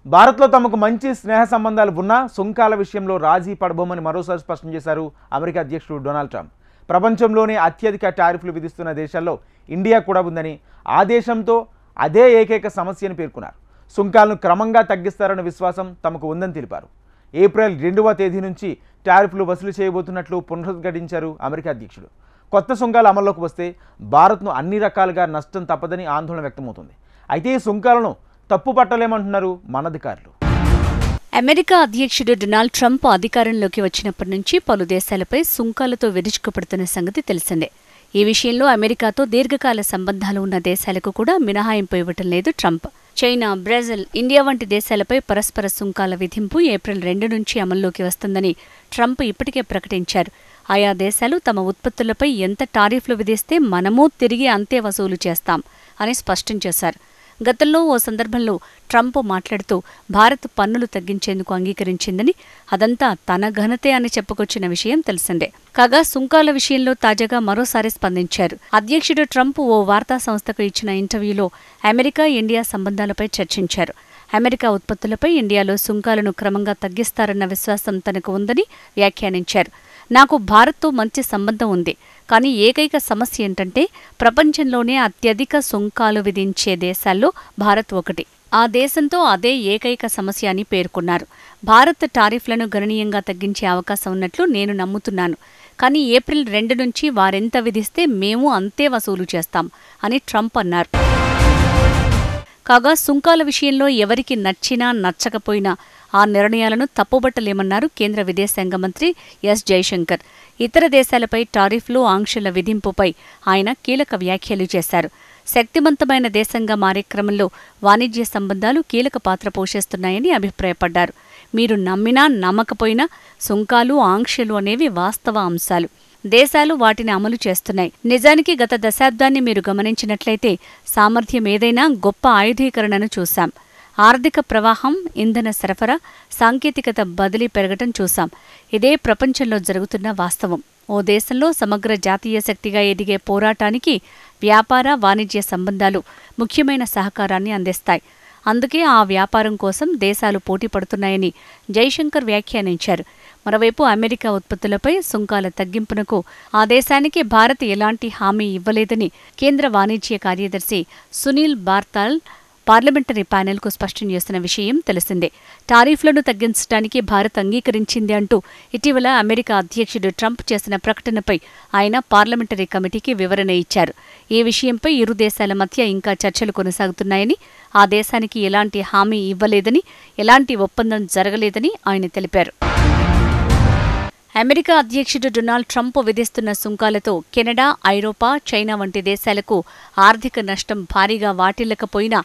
భారత్లో తమకు మంచి స్నేహ సంబంధాలు ఉన్నా సుంకాల విషయంలో రాజీ పడబోమని మరోసారి స్పష్టం చేశారు అమెరికా అధ్యక్షుడు డొనాల్డ్ ట్రంప్. ప్రపంచంలోనే అత్యధిక టారిఫ్లు విధిస్తున్న దేశాల్లో ఇండియా కూడా ఉందని, ఆ దేశంతో అదే ఏకైక సమస్యని పేర్కొన్నారు. సుంకాలను క్రమంగా తగ్గిస్తారన్న విశ్వాసం తమకు ఉందని తెలిపారు. ఏప్రిల్ 2వ తేదీ నుంచి టారిఫ్లు వసూలు చేయబోతున్నట్లు పునరుద్ఘాటించారు అమెరికా అధ్యక్షుడు. కొత్త సుంకాలు అమల్లోకి వస్తే భారత్ను అన్ని రకాలుగా నష్టం తప్పదని ఆందోళన వ్యక్తమవుతుంది. అయితే ఈ సుంకాలను తప్పు పట్టలేమంటున్నారు మన అధికారులు. అమెరికా అధ్యక్షుడు డొనాల్డ్ ట్రంప్ అధికారంలోకి వచ్చినప్పటి నుంచి పలు దేశాలపై సుంకాలతో విరుచుకుపడుతున్న సంగతి తెలిసిందే. ఈ విషయంలో అమెరికాతో దీర్ఘకాల సంబంధాలు ఉన్న దేశాలకు కూడా మినహాయింపు ఇవ్వటం లేదు ట్రంప్. చైనా, బ్రెజిల్, ఇండియా వంటి దేశాలపై పరస్పర సుంకాల విధింపు ఏప్రిల్ 2 నుంచి అమల్లోకి వస్తుందని ట్రంప్ ఇప్పటికే ప్రకటించారు. ఆయా దేశాలు తమ ఉత్పత్తులపై ఎంత టారిఫ్లు విధిస్తే మనమూ తిరిగి అంతే వసూలు చేస్తాం అని స్పష్టం చేశారు. గతంలో ఓ సందర్భంలో ట్రంప్ మాట్లాడుతూ భారత్ పన్నులు తగ్గించేందుకు అంగీకరించిందని, అదంతా తన ఘనతే అని చెప్పుకొచ్చిన విషయం తెలిసిందే. కాగా సుంకాల విషయంలో తాజాగా మరోసారి స్పందించారు. అధ్యక్షుడు ట్రంప్ ఓ వార్తా సంస్థకు ఇచ్చిన ఇంటర్వ్యూలో అమెరికా, ఇండియా సంబంధాలపై చర్చించారు. అమెరికా ఉత్పత్తులపై ఇండియాలో సుంకాలను క్రమంగా తగ్గిస్తారన్న విశ్వాసం తనకు ఉందని వ్యాఖ్యానించారు. నాకు భారత్తో మంచి సంబంధం ఉంది, కానీ ఏకైక సమస్య ఏంటంటే ప్రపంచంలోనే అత్యధిక సుంకాలు విధించే దేశాల్లో భారత్ ఒకటి. ఆ దేశంతో అదే ఏకైక సమస్య అని పేర్కొన్నారు. భారత్ టారిఫ్లను గణనీయంగా తగ్గించే అవకాశం ఉన్నట్లు నేను నమ్ముతున్నాను, కానీ ఏప్రిల్ 2 నుంచి వారెంత విధిస్తే మేము అంతే వసూలు చేస్తాం అని ట్రంప్ అన్నారు. కాగా సుంకాల విషయంలో ఎవరికి నచ్చినా నచ్చకపోయినా ఆ నిర్ణయాలను తప్పుబట్టలేమన్నారు కేంద్ర విదేశాంగ మంత్రి ఎస్ జైశంకర్. ఇతర దేశాలపై టారిఫ్లు, ఆంక్షల విధింపుపై ఆయన కీలక వ్యాఖ్యలు చేశారు. శక్తివంతమైన దేశంగా మారే క్రమంలో వాణిజ్య సంబంధాలు కీలక పాత్ర పోషిస్తున్నాయని అభిప్రాయపడ్డారు. మీరు నమ్మినా నమ్మకపోయినా సుంకాలు, ఆంక్షలు అనేవి వాస్తవ అంశాలు. దేశాలు వాటిని అమలు చేస్తున్నాయి. నిజానికి గత దశాబ్దాన్ని మీరు గమనించినట్లయితే సామర్థ్యం ఏదైనా గొప్ప ఆయుధీకరణను చూశాం. ఆర్థిక ప్రవాహం, ఇంధన సరఫరా, సాంకేతికత బదిలీ పెరగటం చూశాం. ఇదే ప్రపంచంలో జరుగుతున్న వాస్తవం. ఓ దేశంలో సమగ్ర జాతీయ శక్తిగా ఎదిగే పోరాటానికి వ్యాపార, వాణిజ్య సంబంధాలు ముఖ్యమైన సహకారాన్ని అందిస్తాయి. అందుకే ఆ వ్యాపారం కోసం దేశాలు పోటీ పడుతున్నాయని జైశంకర్ వ్యాఖ్యానించారు. మరోవైపు అమెరికా ఉత్పత్తులపై సుంకాల తగ్గింపునకు ఆ దేశానికి భారత్ ఎలాంటి హామీ ఇవ్వలేదని కేంద్ర వాణిజ్య కార్యదర్శి సునీల్ బార్తాల్ పార్లమెంటరీ ప్యానెల్కు స్పష్టం చేసిన విషయం తెలిసిందే. టారిఫ్లను తగ్గించడానికి భారత్ అంగీకరించింది అంటూ ఇటీవల అమెరికా అధ్యక్షుడు ట్రంప్ చేసిన ప్రకటనపై ఆయన పార్లమెంటరీ కమిటీకి వివరణ ఇచ్చారు. ఈ విషయంపై ఇరు దేశాల మధ్య ఇంకా చర్చలు కొనసాగుతున్నాయని, ఆ దేశానికి ఎలాంటి హామీ ఇవ్వలేదని, ఎలాంటి ఒప్పందం జరగలేదని ఆయన తెలిపారు. అమెరికా అధ్యక్షుడు డొనాల్డ్ ట్రంప్ విధిస్తున్న సుంకాలతో కెనడా, ఐరోపా, చైనా వంటి దేశాలకు ఆర్థిక నష్టం భారీగా వాటిల్లకపోయినా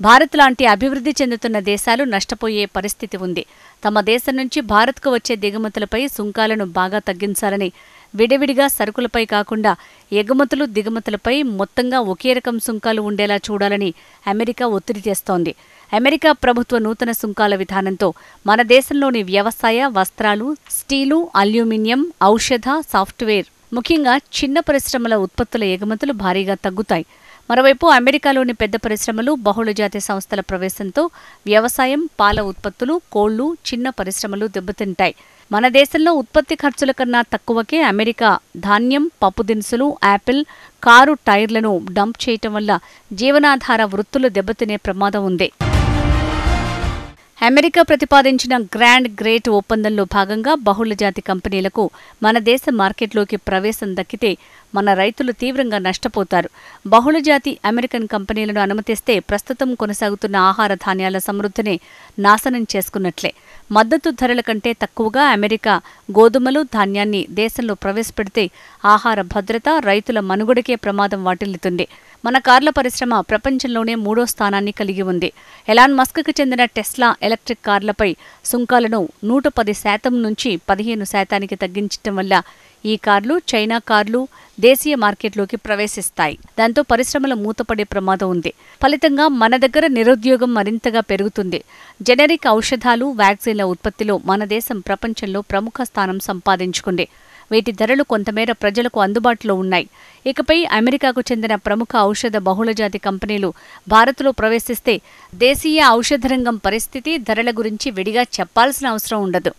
భారత్ లాంటి అభివృద్ధి చెందుతున్న దేశాలు నష్టపోయే పరిస్థితి ఉంది. తమ దేశం నుంచి భారత్కు వచ్చే దిగుమతులపై సుంకాలను బాగా తగ్గించాలని, విడివిడిగా సరుకులపై కాకుండా ఎగుమతులు, దిగుమతులపై మొత్తంగా ఒకే రకం సుంకాలు ఉండేలా చూడాలని అమెరికా ఒత్తిడి తెస్తోంది. అమెరికా ప్రభుత్వ నూతన సుంకాల విధానంతో మన దేశంలోని వ్యవసాయ, వస్త్రాలు, స్టీలు, అల్యూమినియం, ఔషధ, సాఫ్ట్వేర్, ముఖ్యంగా చిన్న పరిశ్రమల ఉత్పత్తుల ఎగుమతులు భారీగా తగ్గుతాయి. మరోవైపు అమెరికాలోని పెద్ద పరిశ్రమలు, బహుళజాతి సంస్థల ప్రవేశంతో వ్యవసాయం, పాల ఉత్పత్తులు, కోళ్లు, చిన్న పరిశ్రమలు దెబ్బతింటాయి. మన దేశంలో ఉత్పత్తి ఖర్చుల కన్నా తక్కువకే అమెరికా ధాన్యం, పప్పు దినుసులు, యాపిల్, కారు టైర్లను డంప్ చేయటం వల్ల జీవనాధార వృత్తులు దెబ్బతినే ప్రమాదం ఉంది. అమెరికా ప్రతిపాదించిన గ్రాండ్ గ్రేట్ ఒప్పందంలో భాగంగా బహుళజాతి కంపెనీలకు మన దేశ మార్కెట్లోకి ప్రవేశం దక్కితే మన రైతులు తీవ్రంగా నష్టపోతారు. బహుళజాతి అమెరికన్ కంపెనీలను అనుమతిస్తే ప్రస్తుతం కొనసాగుతున్న ఆహార ధాన్యాల సమృద్ధిని నాశనం చేసుకున్నట్లే. మద్దతు ధరల కంటే తక్కువగా అమెరికా గోధుమలు, ధాన్యాన్ని దేశంలో ప్రవేశపెడితే ఆహార భద్రత, రైతుల మనుగడకే ప్రమాదం వాటిల్లుతుంది. మన కార్ల పరిశ్రమ ప్రపంచంలోనే 3వ స్థానాన్ని కలిగి ఉంది. ఎలాన్ మస్క్కు చెందిన టెస్లా ఎలక్ట్రిక్ కార్లపై సుంకాలను 110% నుంచి 15% తగ్గించటం వల్ల ఈ కార్లు, చైనా కార్లు దేశీయ మార్కెట్లోకి ప్రవేశిస్తాయి. దాంతో పరిశ్రమల మూతపడే ప్రమాదం ఉంది. ఫలితంగా మన దగ్గర నిరుద్యోగం మరింతగా పెరుగుతుంది. జెనరిక్ ఔషధాలు, వ్యాక్సిన్ల ఉత్పత్తిలో మన దేశం ప్రపంచంలో ప్రముఖ స్థానం సంపాదించుకుంది. వీటి ధరలు కొంతమేర ప్రజలకు అందుబాటులో ఉన్నాయి. ఇకపై అమెరికాకు చెందిన ప్రముఖ ఔషధ బహుళజాతి కంపెనీలు భారత్లో ప్రవేశిస్తే దేశీయ ఔషధ రంగం పరిస్థితి, ధరల గురించి విడిగా చెప్పాల్సిన అవసరం ఉండదు.